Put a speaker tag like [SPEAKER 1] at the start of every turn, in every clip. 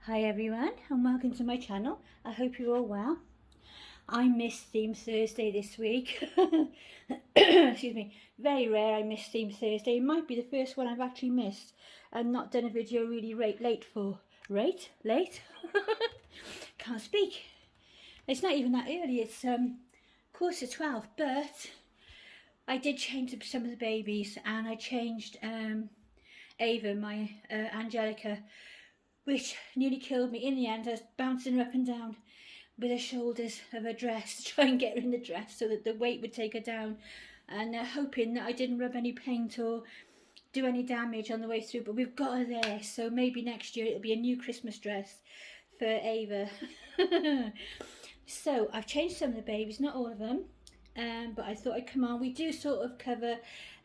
[SPEAKER 1] Hi everyone and welcome to my channel. I hope you're all well. I missed Theme Thursday this week. Excuse me. Very rare I miss Theme Thursday. It might be the first one I've actually missed and not done a video really late for. Late? Can't speak. It's not even that early. It's 11:45, but I did change some of the babies, and I changed Ava, my Angelica, which nearly killed me. In the end, I was bouncing her up and down with the shoulders of her dress to try and get her in the dress so that the weight would take her down, and hoping that I didn't rub any paint or do any damage on the way through. But we've got her there, so maybe next year it'll be a new Christmas dress for Ava. So I've changed some of the babies, not all of them, but I thought I'd come on. We do sort of cover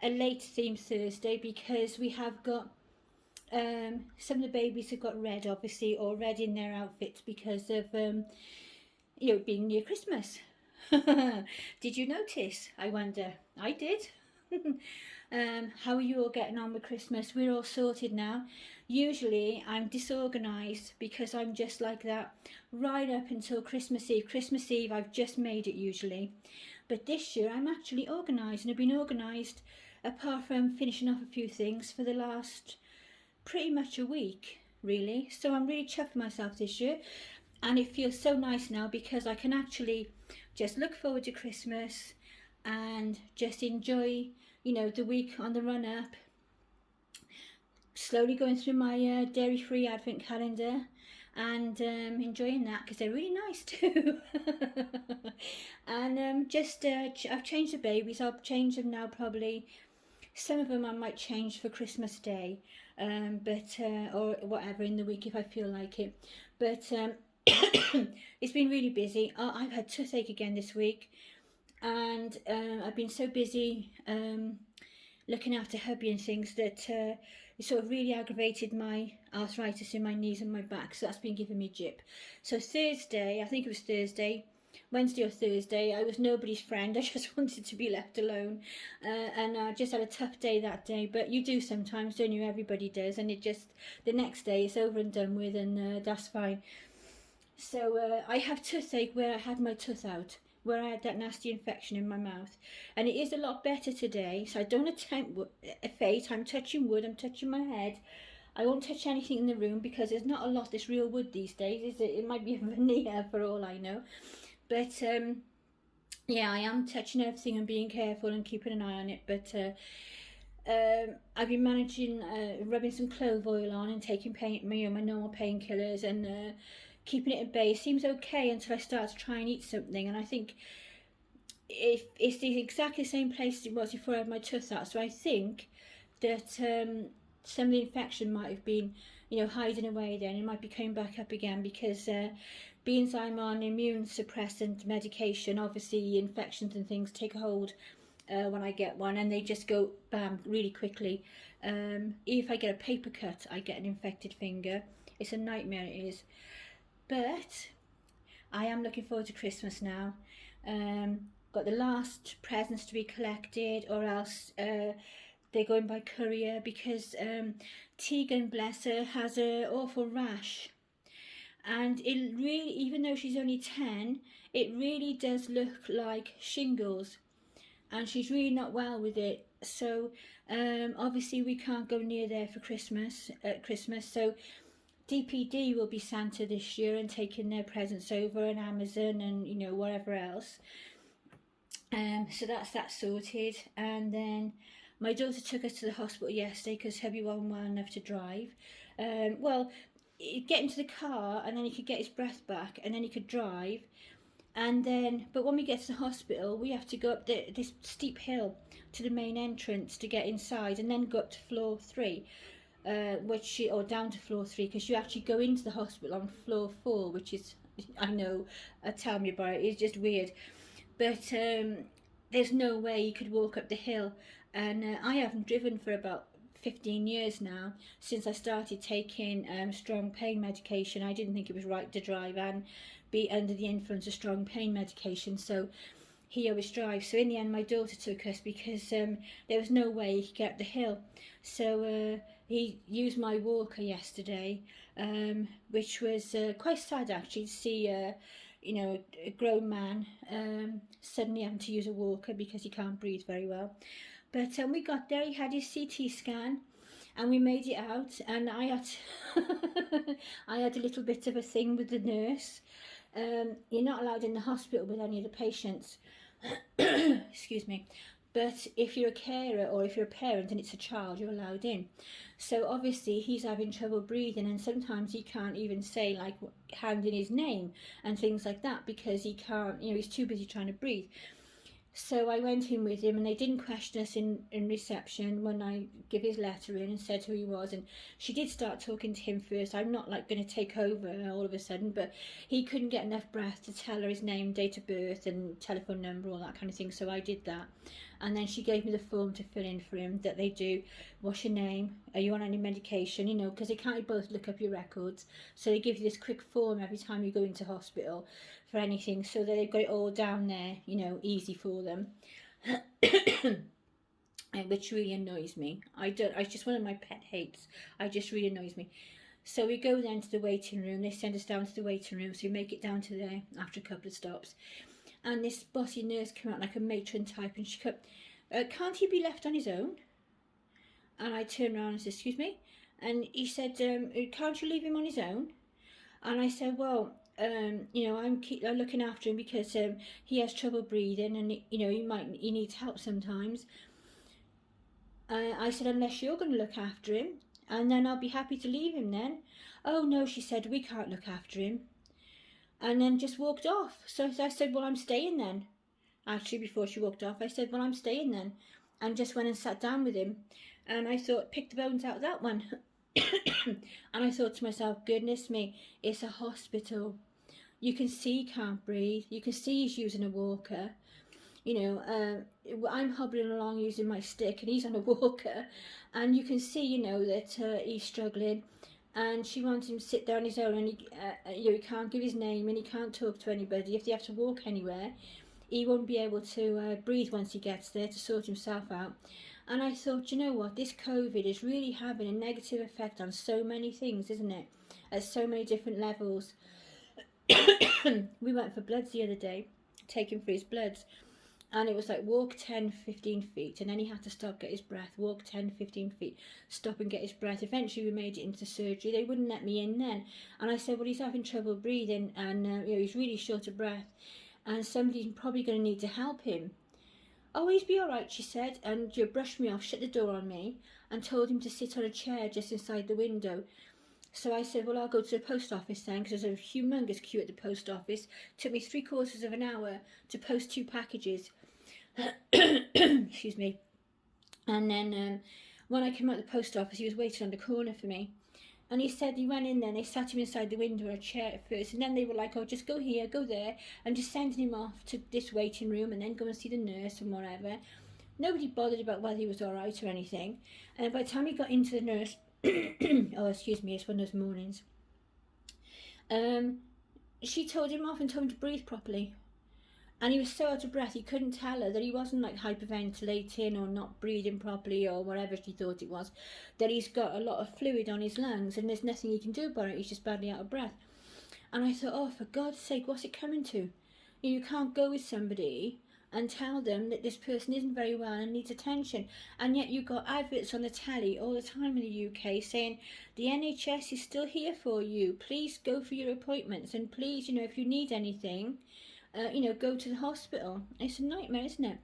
[SPEAKER 1] a late theme Thursday because we have got some of the babies have got red, obviously, or red in their outfits because of being near Christmas. Did you notice? I wonder. I did. How are you all getting on with Christmas? We're all sorted now. Usually I'm disorganised because I'm just like that right up until Christmas Eve. Christmas Eve I've just made it usually, but this year I'm actually organised, and I've been organised apart from finishing off a few things for the last pretty much a week really. So I'm really chuffed with myself this year, and it feels so nice now because I can actually just look forward to Christmas and just enjoy the week on the run up, slowly going through my dairy-free advent calendar and enjoying that because they're really nice too. And I've changed the babies. I'll change them now probably. Some of them I might change for Christmas Day, or whatever in the week if I feel like it. But it's been really busy. I've had toothache again this week, and I've been so busy looking after hubby and things that it sort of really aggravated my arthritis in my knees and my back. So that's been giving me jip. So Thursday, I think it was Thursday, Wednesday or Thursday, I was nobody's friend. I just wanted to be left alone, and I just had a tough day that day. But you do sometimes, don't you? Everybody does, and it just, the next day it's over and done with, and that's fine. So I have toothache where I had my tooth out, where I had that nasty infection in my mouth, and it is a lot better today. So I don't attempt fate. I'm touching wood, I'm touching my head. I won't touch anything in the room because there's not a lot that's real wood these days, is it? It might be a veneer for all I know. But yeah, I am touching everything and being careful and keeping an eye on it. But I've been managing rubbing some clove oil on and taking my normal painkillers, and keeping it at bay. It seems okay until I start to try and eat something, and I think it's the exactly the same place it was before I had my tooth out. So I think that some of the infection might have been hiding away then. It might be coming back up again because being I'm on immune suppressant medication, obviously infections and things take a hold when I get one, and they just go bam really quickly. If I get a paper cut, I get an infected finger. It's a nightmare, it is. But I am looking forward to Christmas now. Got the last presents to be collected, or else they're going by courier because Teagan, bless her, has an awful rash. And it really, even though she's only 10, it really does look like shingles, and she's really not well with it. So obviously we can't go near there for Christmas at Christmas. So DPD will be Santa this year and taking their presents over, and Amazon and whatever else. So that's that sorted. And then my daughter took us to the hospital yesterday because hubby wasn't well enough to drive. Well, he'd get into the car and then he could get his breath back and then he could drive. And then, but when we get to the hospital, we have to go up this steep hill to the main entrance to get inside, and then go up to floor 3, or down to floor 3, because you actually go into the hospital on floor 4, which is, I know, tell me about it, it's just weird. But there's no way you could walk up the hill, and I haven't driven for about 15 years now, since I started taking strong pain medication. I didn't think it was right to drive and be under the influence of strong pain medication, so he always drives. So in the end my daughter took us because there was no way he could get up the hill. So he used my walker yesterday, which was quite sad actually to see, you know, a grown man suddenly having to use a walker because he can't breathe very well. But we got there, he had his CT scan, and we made it out, and I had I had a little bit of a thing with the nurse. You're not allowed in the hospital with any of the patients. Excuse me. But if you're a carer or if you're a parent and it's a child, you're allowed in. So obviously he's having trouble breathing, and sometimes he can't even say, like, hand in his name and things like that because he can't, you know, he's too busy trying to breathe. So I went in with him, and they didn't question us in reception when I give his letter in and said who he was. And she did start talking to him first. I'm not like going to take over all of a sudden, but he couldn't get enough breath to tell her his name, date of birth and telephone number, all that kind of thing. So I did that. And then she gave me the form to fill in for him that they do. What's your name? Are you on any medication? You know, because they can't both look up your records. So they give you this quick form every time you go into hospital for anything, so that they've got it all down there, you know, easy for them. Which really annoys me. It's just one of my pet hates. I just really annoys me. So we go then to the waiting room. They send us down to the waiting room, so we make it down to there after a couple of stops. And this bossy nurse came out like a matron type, and she kept, can't he be left on his own? And I turned around and said, excuse me? And he said, can't you leave him on his own? And I said, well, you know, I'm looking after him because he has trouble breathing, and you know, he needs help sometimes. I said, unless you're going to look after him, and then I'll be happy to leave him then. Oh no, she said, we can't look after him. And then just walked off. So I said, well, I'm staying then. Actually, before she walked off, I said, well, I'm staying then. And just went and sat down with him. And I thought, pick the bones out of that one. And I thought to myself, goodness me, it's a hospital. You can see he can't breathe. You can see he's using a walker. You know, I'm hobbling along using my stick, and he's on a walker. And you can see, you know, that he's struggling. And she wants him to sit there on his own, and he can't give his name, and he can't talk to anybody. If they have to walk anywhere, he won't be able to breathe once he gets there to sort himself out. And I thought, you know what, this COVID is really having a negative effect on so many things, isn't it? At so many different levels. We went for bloods the other day, taking for his bloods. And it was like, walk 10, 15 feet. And then he had to stop, get his breath. Walk 10, 15 feet. Stop and get his breath. Eventually, we made it into surgery. They wouldn't let me in then. And I said, well, he's having trouble breathing. And, you know, he's really short of breath. And somebody's probably going to need to help him. Oh, he'll be all right, she said. And you brushed me off, shut the door on me, and told him to sit on a chair just inside the window. So I said, well, I'll go to the post office then, because there's a humongous queue at the post office. It took me 3/4 of an hour to post 2 packages. Excuse me. And then when I came out of the post office, he was waiting on the corner for me. And he said he went in there and they sat him inside the window in a chair at first. And then they were like, oh, just go here, go there. And just sending him off to this waiting room and then go and see the nurse and whatever. Nobody bothered about whether he was all right or anything. And by the time he got into the nurse, oh, excuse me, it's one of those mornings. She told him off and told him to breathe properly. And he was so out of breath, he couldn't tell her that he wasn't like hyperventilating or not breathing properly or whatever she thought it was. That he's got a lot of fluid on his lungs and there's nothing he can do about it. He's just badly out of breath. And I thought, oh, for God's sake, what's it coming to? You can't go with somebody and tell them that this person isn't very well and needs attention. And yet you've got adverts on the telly all the time in the UK saying, the NHS is still here for you. Please go for your appointments. And please, you know, if you need anything, you know, go to the hospital. It's a nightmare, isn't it?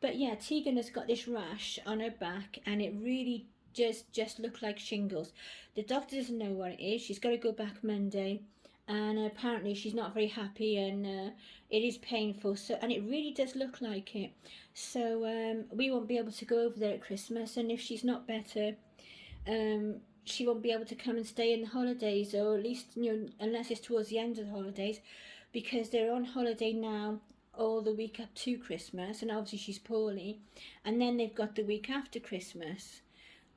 [SPEAKER 1] But yeah, Teagan has got this rash on her back and it really just looked like shingles. The doctor doesn't know what it is. She's got to go back Monday, and apparently she's not very happy, and it is painful. So, and it really does look like it. So we won't be able to go over there at Christmas, and if she's not better, she won't be able to come and stay in the holidays, or at least, you know, unless it's towards the end of the holidays. Because they're on holiday now all the week up to Christmas, and obviously she's poorly, and then they've got the week after Christmas,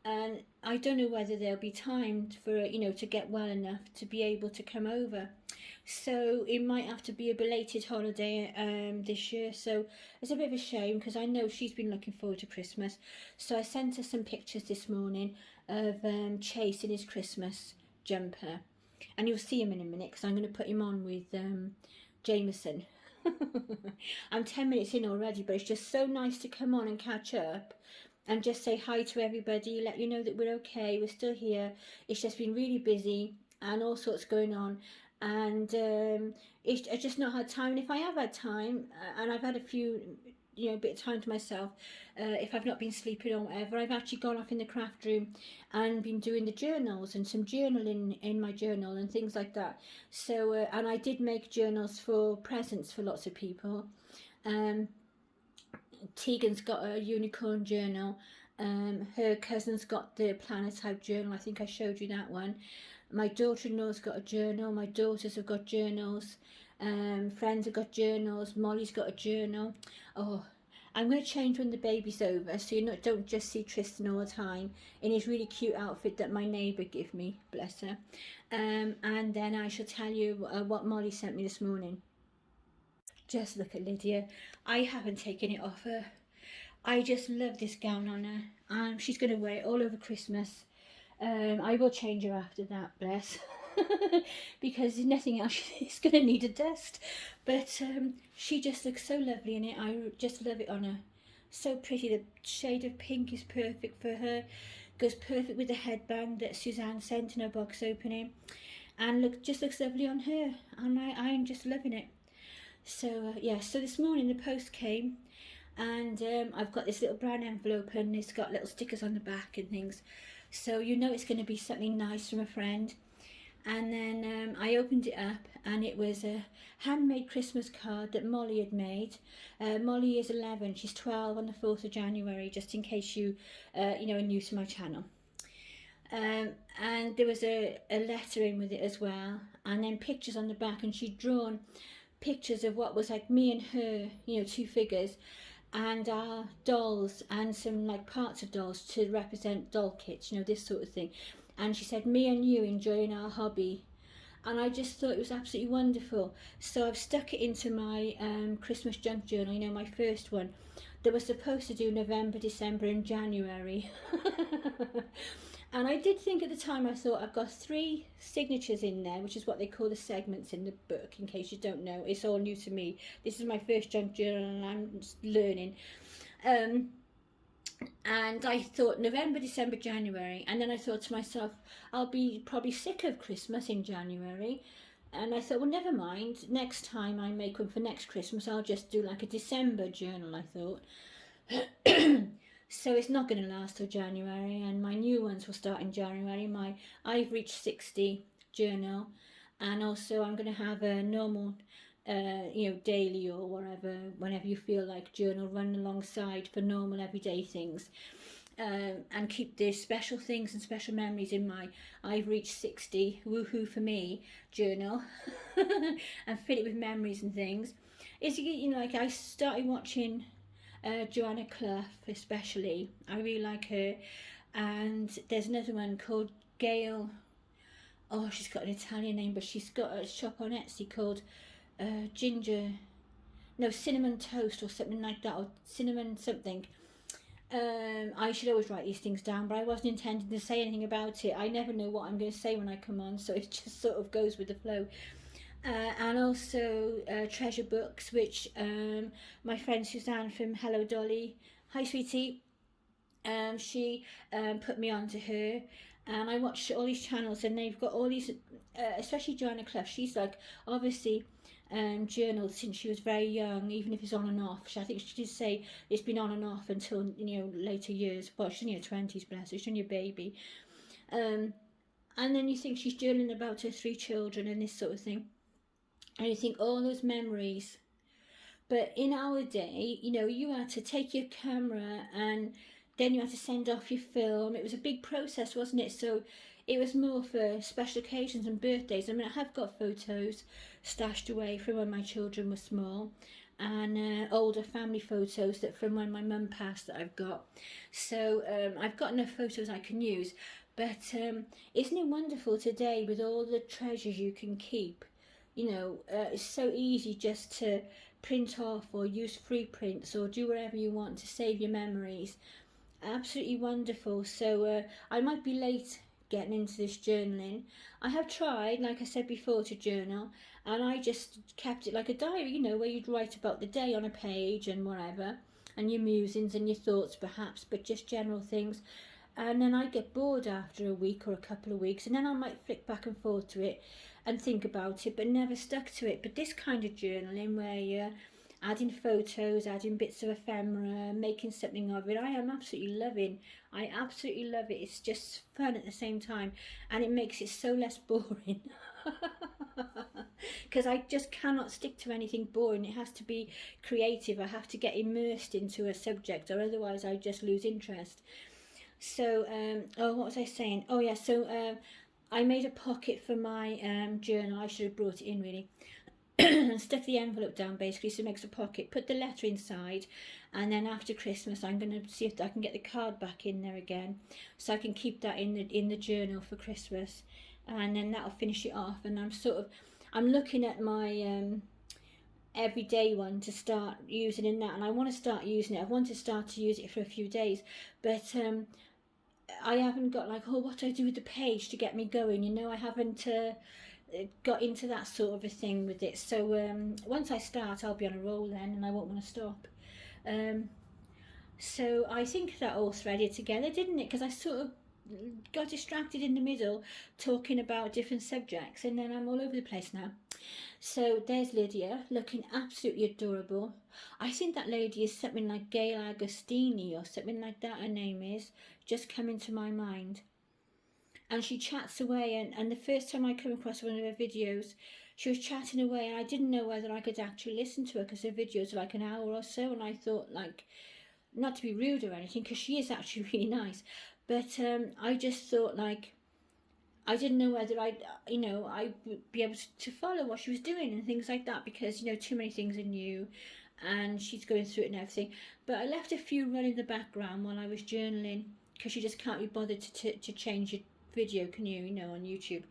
[SPEAKER 1] and I don't know whether there'll be time for, you know, to get well enough to be able to come over. so it might have to be a belated holiday this year. So it's a bit of a shame because I know she's been looking forward to Christmas. So I sent her some pictures this morning of Chase in his Christmas jumper, and you'll see him in a minute because I'm going to put him on with Jameson. I'm 10 minutes in already, but it's just so nice to come on and catch up and just say hi to everybody, let you know that we're okay, we're still here. It's just been really busy and all sorts going on, and I just not had time. And if I have had time, and I've had a few, bit of time to myself, if I've not been sleeping or whatever, I've actually gone off in the craft room and been doing the journals and some journaling in my journal and things like that. So and I did make journals for presents for lots of people. Teagan's got a unicorn journal. Her cousin's got the planet type journal. I think I showed you that one. My daughter-in-law's got a journal. My daughters have got journals. Friends have got journals. Molly's got a journal. Oh, I'm going to change when the baby's over, so you don't just see Tristan all the time in his really cute outfit that my neighbour gave me, bless her. And then I shall tell you what Molly sent me this morning. Just look at Lydia. I haven't taken it off her. I just love this gown on her. She's going to wear it all over Christmas. I will change her after that, bless. Because nothing else is going to need a dust. But she just looks so lovely in it. I just love it on her. So pretty. The shade of pink is perfect for her. Goes perfect with the headband that Suzanne sent in her box opening. And just looks lovely on her. And I'm just loving it. So so this morning the post came, and I've got this little brown envelope, and it's got little stickers on the back and things, so it's going to be something nice from a friend. And then I opened it up, and it was a handmade Christmas card that Molly had made. Molly is 11, she's 12 on the 4th of January, just in case you are new to my channel. And there was a letter in with it as well, and then pictures on the back, and she'd drawn pictures of what was like me and her, two figures, and our dolls, and some like parts of dolls to represent doll kits, this sort of thing. And she said, me and you enjoying our hobby. And I just thought it was absolutely wonderful. So I've stuck it into my Christmas junk journal, my first one that was supposed to do November, December and January. And I did think at the time, I thought I've got 3 signatures in there, which is what they call the segments in the book, in case you don't know. It's all new to me. This is my first junk journal and I'm just learning. And I thought November, December, January. And then I thought to myself, I'll be probably sick of Christmas in January. And I thought, well, never mind. Next time I make one for next Christmas, I'll just do like a December journal, I thought. So it's not going to last till January, and my new ones will start in January. My I've reached 60 journal, and also I'm going to have a normal, daily or whatever, whenever you feel like, journal run alongside for normal everyday things, and keep the special things and special memories in my I've reached 60 woohoo for me journal, and fill it with memories and things. Is like I started watching Joanna Clough, especially. I really like her. And there's another one called Gail. Oh, she's got an Italian name, but she's got a shop on Etsy called Cinnamon Toast or something like that, or cinnamon something. I should always write these things down, but I wasn't intending to say anything about it. I never know what I'm going to say when I come on, so it just sort of goes with the flow. And also treasure books, which my friend Suzanne from Hello Dolly, hi sweetie, she put me on to her, and I watched all these channels, and they've got all these, especially Joanna Clough. She's like obviously journaled since she was very young, even if it's on and off. I think she did say it's been on and off until later years. Well, she's in her 20s, bless her, she's only a baby. And then you think she's journaling about her 3 children and this sort of thing. And you think all those memories. But in our day, you had to take your camera and then you had to send off your film. It was a big process, wasn't it? So it was more for special occasions and birthdays. I mean, I have got photos stashed away from when my children were small, and older family photos that from when my mum passed that I've got. So I've got enough photos I can use. But isn't it wonderful today with all the treasures you can keep? you know, it's so easy just to print off or use free prints or do whatever you want to save your memories. Absolutely wonderful. So I might be late getting into this journaling. I have tried, like I said before, to journal, and I just kept it like a diary, you know, where you'd write about the day on a page and whatever, and your musings and your thoughts perhaps, but just general things. And then I get bored after a week or a couple of weeks, and then I might flick back and forth to it and think about it, but never stuck to it. But this kind of journaling where you're adding photos, adding bits of ephemera, making something of it, I am absolutely loving. I absolutely love it. It's just fun at the same time, and it makes it so less boring. Because I just cannot stick to anything boring. It has to be creative. I have to get immersed into a subject, or otherwise I just lose interest. So, oh, what was I saying? Oh, yeah, so I made a pocket for my journal. I should have brought it in, really. Stuck the envelope down, basically, so it makes a pocket. Put the letter inside, and then after Christmas, I'm going to see if I can get the card back in there again, so I can keep that in the journal for Christmas, and then that'll finish it off. And I'm looking at my everyday one to start using in that, and I want to start using it. I want to start to use it for a few days, but I haven't got like, oh, what do I do with the page to get me going, you know. I haven't got into that sort of a thing with it. So once I start, I'll be on a roll then, and I won't want to stop. So I think that all threaded together, didn't it? Because I sort of got distracted in the middle talking about different subjects, and then I'm all over the place now. So there's Lydia, looking absolutely adorable. I think that lady is something like Gail Agostini or something like that, her name is, just coming to my mind. And she chats away, and the first time I come across one of her videos, she was chatting away, and I didn't know whether I could actually listen to her because her videos are like an hour or so, and I thought, like, not to be rude or anything, because she is actually really nice, but I just thought, like, I didn't know whether I would be able to follow what she was doing and things like that, because, you know, too many things are new and she's going through it and everything. But I left a few running in the background while I was journaling, because you just can't be bothered to change your video, can you know, on YouTube.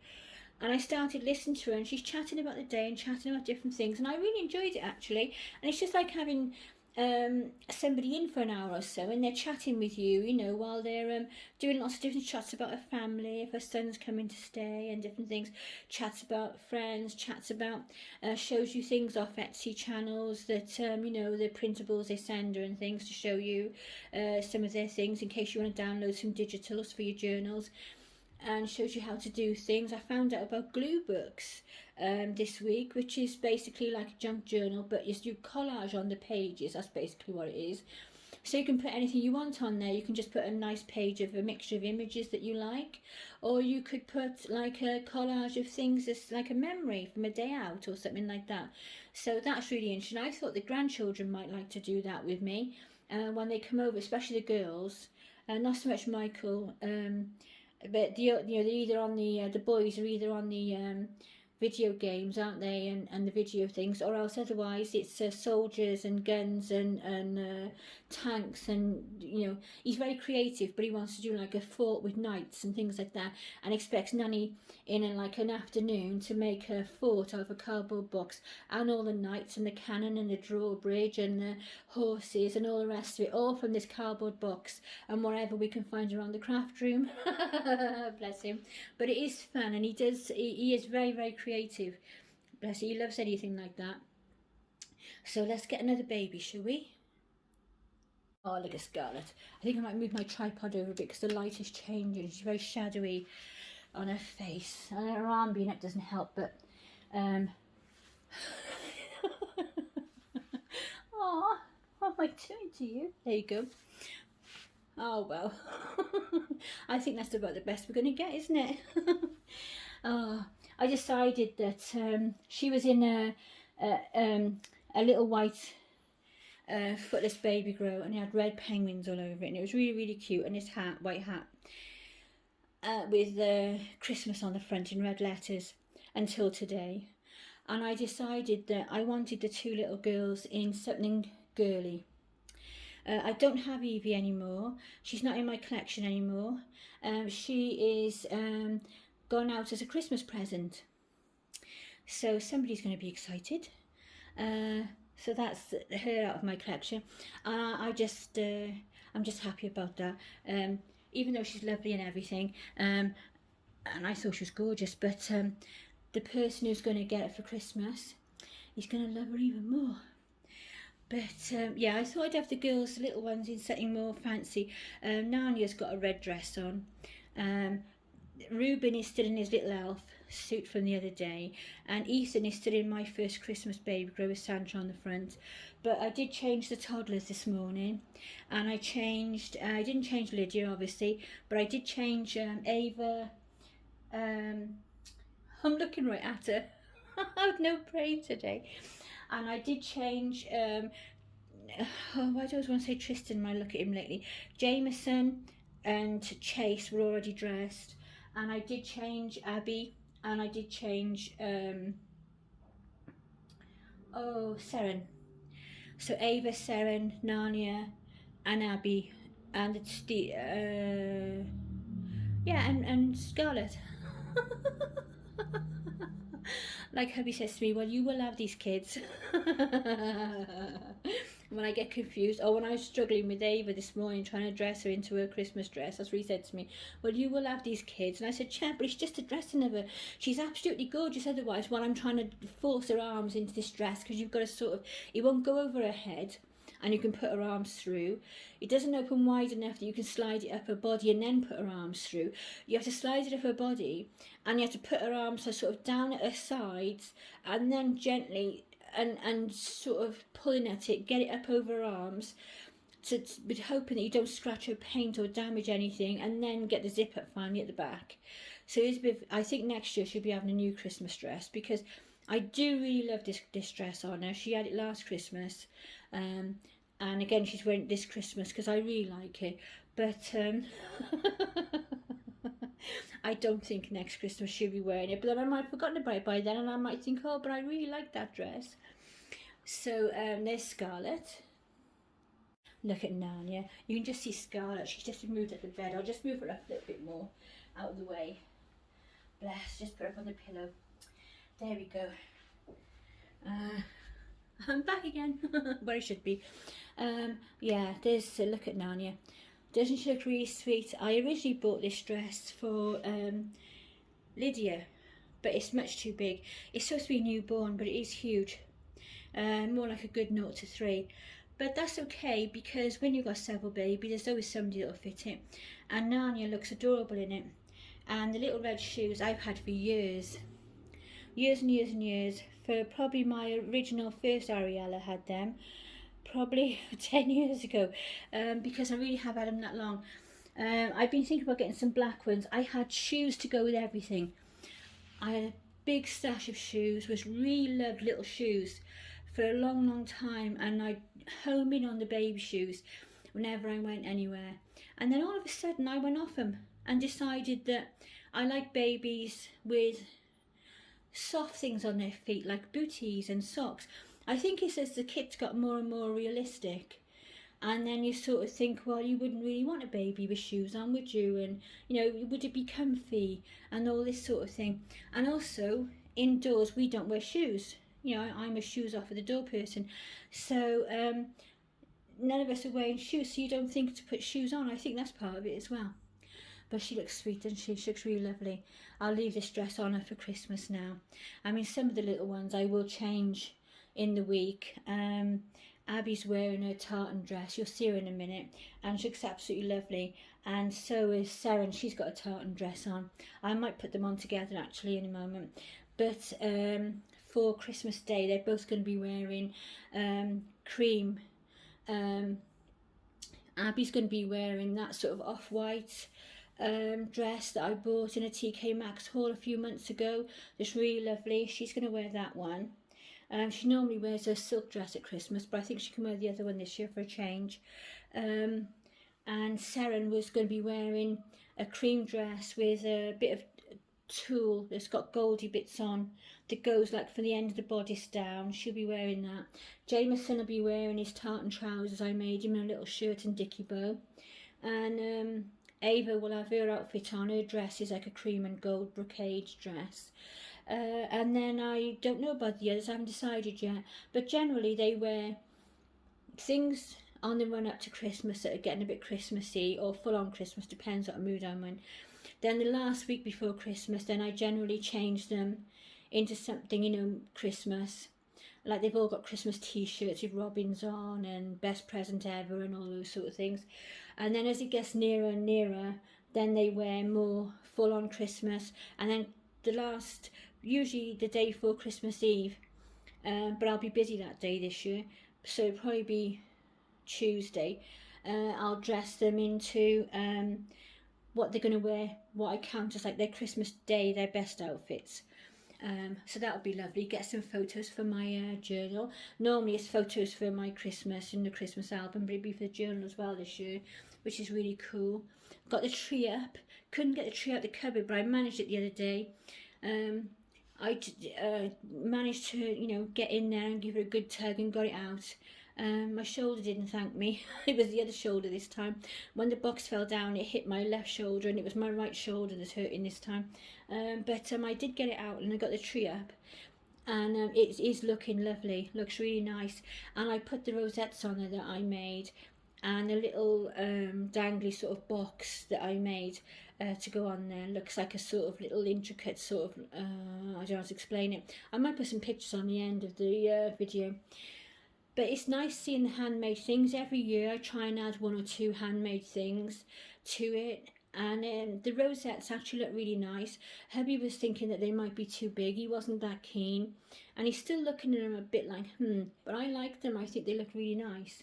[SPEAKER 1] And I started listening to her, and she's chatting about the day and chatting about different things, and I really enjoyed it actually. And it's just like having somebody in for an hour or so, and they're chatting with you, you know, while they're doing lots of different chats about her family, if her son's coming to stay, and different things, chats about friends, chats about shows you things off Etsy channels that you know, the printables they send her and things to show you some of their things in case you want to download some digitals for your journals, and shows you how to do things. I found out about glue books this week, which is basically like a junk journal, but you do collage on the pages. That's basically what it is. So you can put anything you want on there. You can just put a nice page of a mixture of images that you like, or you could put like a collage of things as like a memory from a day out or something like that. So that's really interesting. I thought the grandchildren might like to do that with me when they come over, especially the girls. Not so much Michael. But they're either on the boys are either on the video games, aren't they, and the video things, or else otherwise it's soldiers and guns and tanks, and you know, he's very creative, but he wants to do like a fort with knights and things like that, and expects Nanny in like an afternoon to make a fort out of a cardboard box, and all the knights and the cannon and the drawbridge and the horses and all the rest of it, all from this cardboard box and whatever we can find around the craft room. Bless him. But it is fun, and he is very, very creative. Bless him, he loves anything like that. So let's get another baby, shall we? Oh, look at Scarlett. I think I might move my tripod over a bit because the light is changing. She's very shadowy on her face, and her arm being up doesn't help, but oh, what am I doing to you? There you go. Oh well. I think that's about the best we're going to get, isn't it? Oh, I decided that she was in a little white footless baby grow, and it had red penguins all over it, and it was really, really cute. And this hat, white hat, with Christmas on the front in red letters, until today. And I decided that I wanted the two little girls in something girly. I don't have Evie anymore. She's not in my collection anymore. She is gone out as a Christmas present. So somebody's going to be excited. So that's her out of my collection. I'm just happy about that. Even though she's lovely and everything, and I thought she was gorgeous, but the person who's going to get it for Christmas, he's going to love her even more. But yeah, I thought I'd have the girls, the little ones, in something more fancy. Narnia's got a red dress on. Reuben is still in his little elf suit from the other day, and Ethan is still in my first Christmas baby grow with Santa on the front. But I did change the toddlers this morning, and I didn't change Lydia obviously, but I did change Ava. I'm looking right at her. I have no brain today. And I did change why do I always want to say Tristan when I look at him lately? Jameson and Chase were already dressed, and I did change Abby, and I did change Seren. So Ava, Seren, Narnia, and Abby, and and Scarlett. Like hubby says to me, well, you will have these kids. When I get confused, or when I was struggling with Ava this morning trying to dress her into her Christmas dress, that's what he said to me, well, you will have these kids. And I said, yeah, but it's just a dressing of her. She's absolutely gorgeous otherwise, while I'm trying to force her arms into this dress, because you've got to sort of, it won't go over her head, and you can put her arms through. It doesn't open wide enough that you can slide it up her body and then put her arms through. You have to slide it up her body, and you have to put her arms sort of down at her sides, and then gently and sort of pulling at it, get it up over her arms, with hoping that you don't scratch or paint or damage anything, and then get the zip up finally at the back. So I think next year she'll be having a new Christmas dress, because I do really love this dress on her. She had it last Christmas, and again she's wearing it this Christmas because I really like it. But I don't think next Christmas she'll be wearing it. But then I might have forgotten about it by then, and I might think, oh, but I really like that dress. So there's Scarlett. Look at Narnia. You can just see Scarlett. She's just moved at the bed. I'll just move her up a little bit more out of the way. Bless. Just put her up on the pillow. There we go. I'm back again where I should be. Yeah, there's look at Narnia. Doesn't she look really sweet? I originally bought this dress for Lydia, but it's much too big. It's supposed to be newborn, but it is huge. More like a good 0 to 3. But that's okay, because when you've got several babies, there's always somebody that'll fit it. And Narnia looks adorable in it. And the little red shoes I've had for years. Years and years and years. For probably my original first Ariella had them. Probably 10 years ago. Because I really have had them that long. I've been thinking about getting some black ones. I had shoes to go with everything. I had a big stash of shoes. Really loved little shoes for a long time, and I'd home in on the baby shoes whenever I went anywhere. And then all of a sudden I went off them and decided that I like babies with soft things on their feet, like booties and socks. I think it's as the kits got more and more realistic, and then you sort of think, well, you wouldn't really want a baby with shoes on, would you? And would it be comfy and all this sort of thing? And also indoors we don't wear shoes. I'm a shoes off at the door person, so none of us are wearing shoes, so you don't think to put shoes on. I think that's part of it as well. But she looks sweet, and she looks really lovely. I'll leave this dress on her for Christmas now. I mean, some of the little ones I will change in the week. Abby's wearing her tartan dress. You'll see her in a minute, and she looks absolutely lovely. And so is Seren. She's got a tartan dress on. I might put them on together actually in a moment. But for Christmas Day, they're both going to be wearing cream. Abby's going to be wearing that sort of off-white dress that I bought in a TK Maxx haul a few months ago. It's really lovely. She's going to wear that one. She normally wears her silk dress at Christmas, but I think she can wear the other one this year for a change. And Seren was going to be wearing a cream dress with a bit of tulle that's got goldy bits on that goes like from the end of the bodice down. She'll be wearing that. Jameson will be wearing his tartan trousers. I made him a little shirt and dicky bow. And Ava will have her outfit on. Her dress is like a cream and gold brocade dress. And then I don't know about the others, I haven't decided yet. But generally they wear things on the run up to Christmas that are getting a bit Christmassy or full on Christmas, depends what mood I'm in. Then the last week before Christmas, then I generally change them into something, you know, Christmas. Like they've all got Christmas t-shirts with robins on and best present ever and all those sort of things. And then as it gets nearer and nearer, then they wear more full on Christmas. And then the last, usually the day before Christmas Eve, but I'll be busy that day this year, so it'll probably be Tuesday. I'll dress them into what they're going to wear, what I count as like their Christmas day, their best outfits. So that'll be lovely. Get some photos for my journal. Normally it's photos for my Christmas and the Christmas album, but it'll be for the journal as well this year, which is really cool. Got the tree up. Couldn't get the tree out the cupboard, but I managed it the other day. I managed to, you know, get in there and give it a good tug and got it out. My shoulder didn't thank me. It was the other shoulder this time. When the box fell down, it hit my left shoulder, and it was my right shoulder that's hurting this time. But I did get it out, and I got the tree up, and it is looking lovely. Looks really nice. And I put the rosettes on there that I made, and a little dangly sort of box that I made to go on there. Looks like a sort of little intricate sort of, I don't know how to explain it. I might put some pictures on the end of the video. But it's nice seeing the handmade things. Every year I try and add 1 or 2 handmade things to it. And the rosettes actually look really nice. Hubby was thinking that they might be too big. He wasn't that keen. And he's still looking at them a bit like, But I like them. I think they look really nice.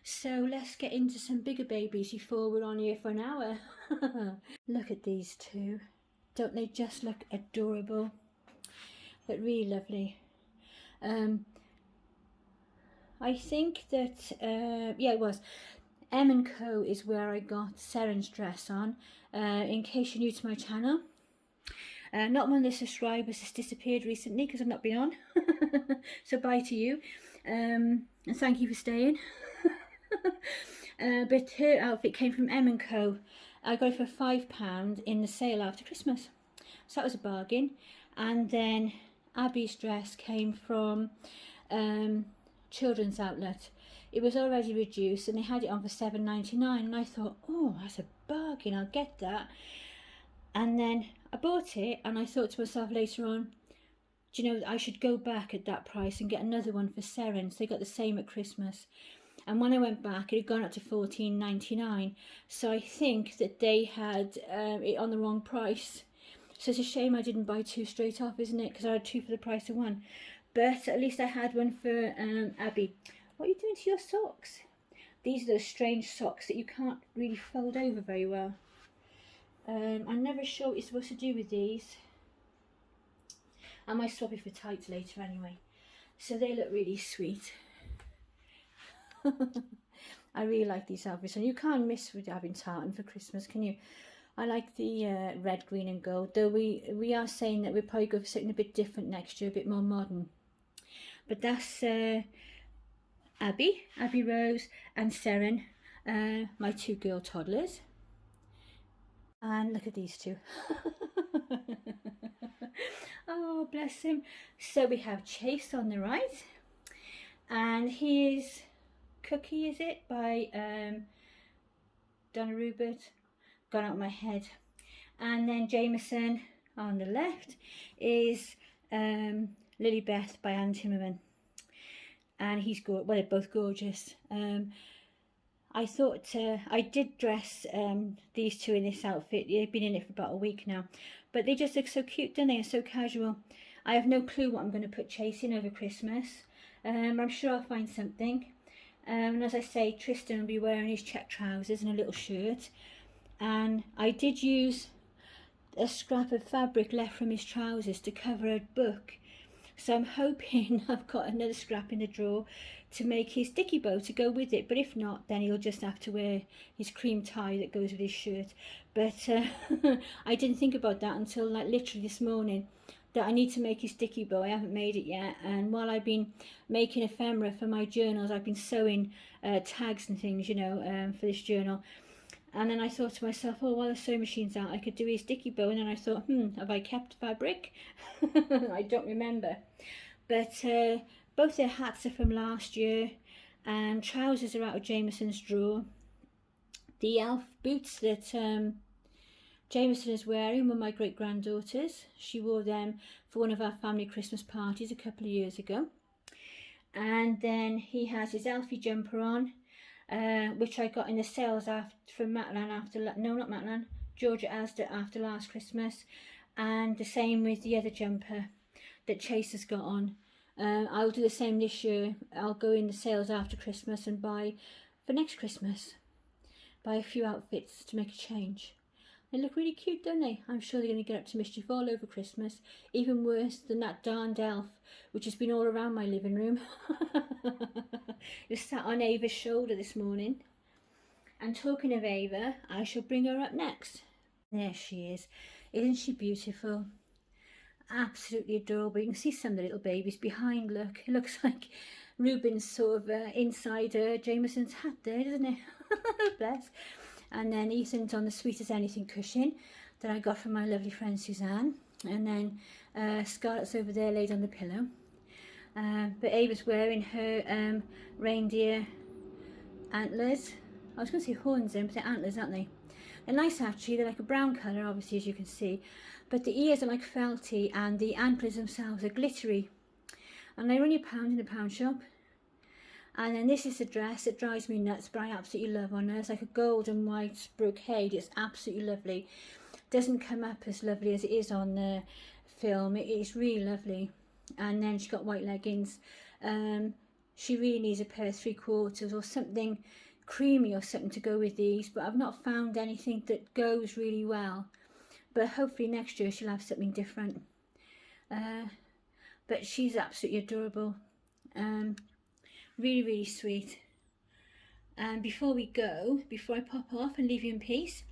[SPEAKER 1] So let's get into some bigger babies before we're on here for an hour. Look at these two. Don't they just look adorable? But really lovely. I think that, yeah, it was M&Co is where I got Seren's dress on. In case you're new to my channel, not one of the subscribers has disappeared recently because I've not been on. So bye to you, and thank you for staying. But her outfit came from M&Co. I got it for £5 in the sale after Christmas, so that was a bargain. And then Abby's dress came from Children's Outlet. It was already reduced and they had it on for £7.99, and I thought, oh, that's a bargain, I'll get that. And then I bought it, and I thought to myself later on, do you know, I should go back at that price and get another one for Seren's. They got the same at Christmas. And when I went back, it had gone up to £14.99. So I think that they had it on the wrong price. So it's a shame I didn't buy 2 straight off, isn't it? Because I had 2 for the price of 1. But at least I had one for Abby. What are you doing to your socks? These are those strange socks that you can't really fold over very well. I'm never sure what you're supposed to do with these. I might swap it for tights later anyway. So they look really sweet. I really like these outfits, and you can't miss with having tartan for Christmas, can you? I like the red, green and gold, though we are saying that we'll probably go for something a bit different next year, a bit more modern. But that's Abby Rose and Seren, my 2 girl toddlers. And look at these 2. Oh, bless him. So we have Chase on the right, and here's Cookie, is it, by Donna Rupert, gone out of my head. And then Jameson on the left is Lily Beth by Anne Timmerman, and he's well, they're both gorgeous. I thought I did dress these 2 in this outfit. They've been in it for about a week now, but they just look so cute, don't they? And so casual. I have no clue what I'm going to put Chase in over Christmas. I'm sure I'll find something. And as I say, Tristan will be wearing his check trousers and a little shirt. And I did use a scrap of fabric left from his trousers to cover a book. So I'm hoping I've got another scrap in the drawer to make his dicky bow to go with it. But if not, then he'll just have to wear his cream tie that goes with his shirt. But I didn't think about that until like literally this morning, that I need to make his dicky bow. I haven't made it yet. And while I've been making ephemera for my journals, I've been sewing tags and things, you know, for this journal. And then I thought to myself, oh, while the sewing machine's out, I could do his dicky bow. And then I thought, have I kept fabric? I don't remember. But both their hats are from last year, and trousers are out of Jameson's drawer. The elf boots that Jameson is wearing were my great-granddaughter's. She wore them for one of our family Christmas parties a couple of years ago. And then he has his Elfie jumper on, which I got in the sales from Matalan Georgia Asda after last Christmas. And the same with the other jumper that Chase has got on. I'll do the same this year. I'll go in the sales after Christmas and buy, for next Christmas, buy a few outfits to make a change. They look really cute, don't they? I'm sure they're going to get up to mischief all over Christmas. Even worse than that darned elf, which has been all around my living room. It sat on Ava's shoulder this morning. And talking of Ava, I shall bring her up next. There she is. Isn't she beautiful? Absolutely adorable. You can see some of the little babies behind. Look, it looks like Ruben's sort of inside Jameson's hat there, doesn't it? Bless. And then Ethan's on the Sweet as Anything cushion that I got from my lovely friend Suzanne. And then Scarlett's over there laid on the pillow. But Ava's wearing her reindeer antlers. I was going to say horns then, but they're antlers, aren't they? They're nice actually. They're like a brown colour, obviously, as you can see. But the ears are like felty and the antlers themselves are glittery. And they're only £1 in the pound shop. And then this is the dress that drives me nuts, but I absolutely love on her. It's like a gold and white brocade. It's absolutely lovely. Doesn't come up as lovely as it is on the film. It is really lovely. And then she's got white leggings. She really needs a pair of 3/4 or something creamy or something to go with these, but I've not found anything that goes really well. But hopefully next year she'll have something different. But she's absolutely adorable. Really, really sweet. And before I pop off and leave you in peace,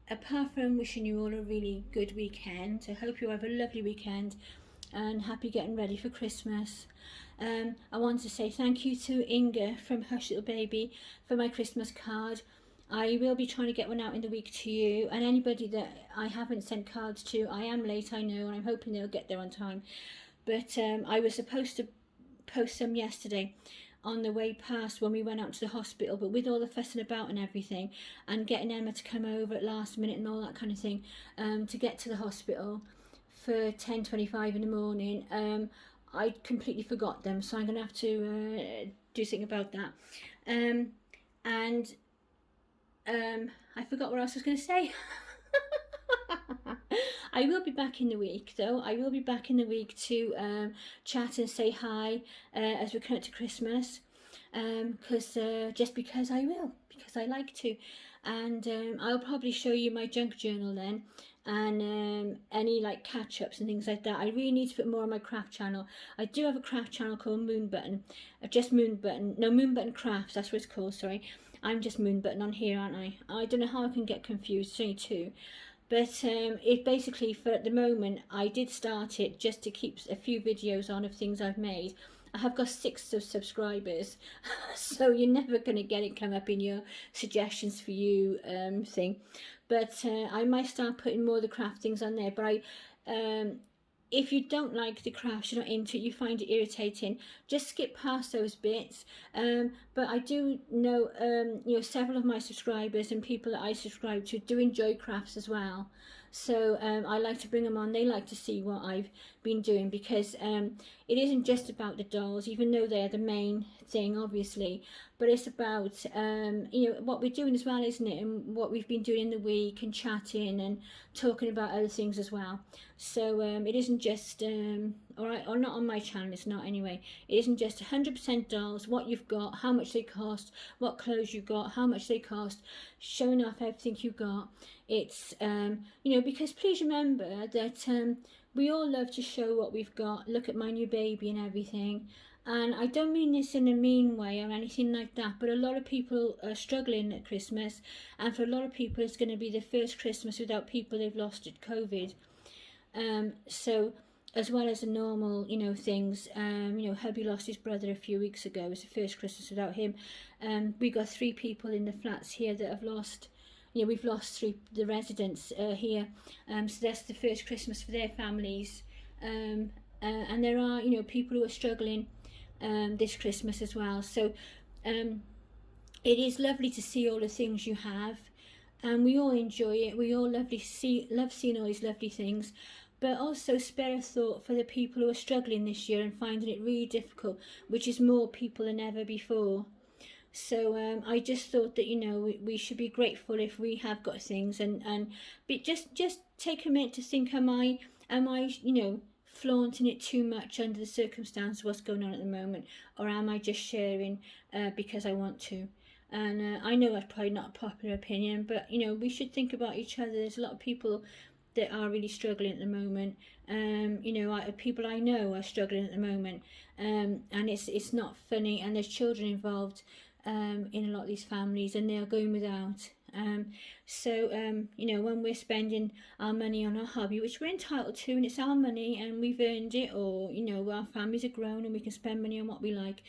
[SPEAKER 1] apart from wishing you all a really good weekend, I hope you have a lovely weekend and happy getting ready for Christmas. I want to say thank you to Inga from Hush Little Baby for my Christmas card. I will be trying to get one out in the week to you, and anybody that I haven't sent cards to, I am late, I know, and I'm hoping they'll get there on time. But I was supposed to post some yesterday on the way past when we went out to the hospital, but with all the fussing about and everything and getting Emma to come over at last minute and all that kind of thing, to get to the hospital for 10:25 in the morning, I completely forgot them, so I'm going to have to do something about that. I forgot what else I was going to say. I will be back in the week though. I will be back in the week to chat and say hi as we come up to Christmas, just because I will, because I like to. And I'll probably show you my junk journal then, and any like catch-ups and things like that. I really need to put more on my craft channel. I do have a craft channel called Moonbutton, just Moonbutton, no, Moonbutton Crafts, that's what it's called, sorry. I'm just Moonbutton on here, aren't I? I don't know how I can get confused, it's only two. But it basically, for at the moment, I did start it just to keep a few videos on of things I've made. I have got 6 subscribers, so you're never going to get it come up in your suggestions for you thing. But I might start putting more of the craft things on there. But if you don't like the crafts, you're not into it, you find it irritating, just skip past those bits. But I do know, several of my subscribers and people that I subscribe to do enjoy crafts as well. So I like to bring them on. They like to see what I've been doing, because it isn't just about the dolls, even though they're the main thing, obviously. But it's about what we're doing as well, isn't it? And what we've been doing in the week, and chatting and talking about other things as well. So it isn't just or not on my channel. It's not anyway. It isn't just 100% dolls. What you've got, how much they cost, what clothes you got, how much they cost, showing off everything you got. It's because please remember that we all love to show what we've got. Look at my new baby and everything. And I don't mean this in a mean way or anything like that, but a lot of people are struggling at Christmas, and for a lot of people it's going to be the first Christmas without people they've lost at COVID. So as well as the normal, you know, things. You know, hubby lost his brother a few weeks ago. It was the first Christmas without him. We got 3 people in the flats here that have lost. You know, we've lost 3 the residents here. So that's the first Christmas for their families. And there are, you know, people who are struggling this Christmas as well. So it is lovely to see all the things you have, and we all enjoy it. We all love seeing all these lovely things, but also spare a thought for the people who are struggling this year and finding it really difficult, which is more people than ever before. So I just thought that, you know, we should be grateful if we have got things, and just take a minute to think, am I you know, flaunting it too much under the circumstance of what's going on at the moment, or am I just sharing because I want to? And I know that's probably not a popular opinion, but you know, we should think about each other. There's a lot of people that are really struggling at the moment. You know, people I know are struggling at the moment, and it's not funny. And there's children involved in a lot of these families, and they are going without. So you know, when we're spending our money on our hobby, which we're entitled to, and it's our money, and we've earned it, or you know, our families are grown and we can spend money on what we like.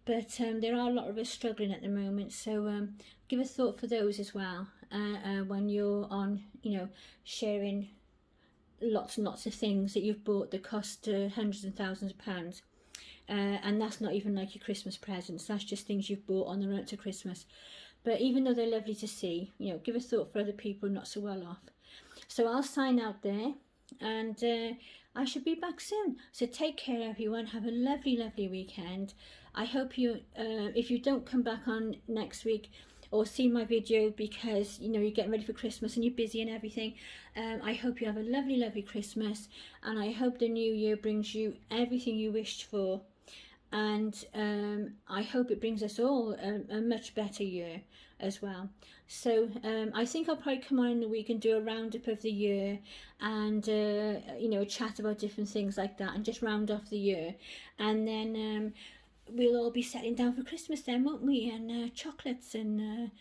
[SPEAKER 1] But there are a lot of us struggling at the moment, so give a thought for those as well when you're on, you know, sharing lots and lots of things that you've bought that cost hundreds and thousands of pounds. And that's not even like your Christmas presents, that's just things you've bought on the run up to Christmas. But even though they're lovely to see, you know, give a thought for other people not so well off. So I'll sign out there, and I should be back soon. So take care, everyone. Have a lovely, lovely weekend. I hope you, if you don't come back on next week or see my video because, you know, you're getting ready for Christmas and you're busy and everything, I hope you have a lovely, lovely Christmas, and I hope the new year brings you everything you wished for. And I hope it brings us all a much better year as well. So I think I'll probably come on in the week and do a roundup of the year, and you know, chat about different things like that, and just round off the year. And then we'll all be settling down for Christmas then, won't we? And chocolates, and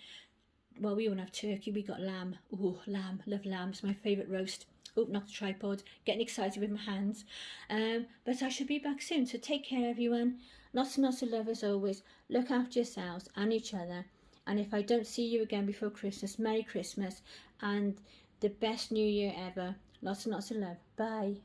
[SPEAKER 1] well, we won't have turkey, we got lamb. Oh, lamb, love lamb, it's my favourite roast. Oh, not the tripod, getting excited with my hands. But I should be back soon, so take care, everyone. Lots and lots of love as always. Look after yourselves and each other. And if I don't see you again before Christmas, Merry Christmas and the best New Year ever. Lots and lots of love. Bye.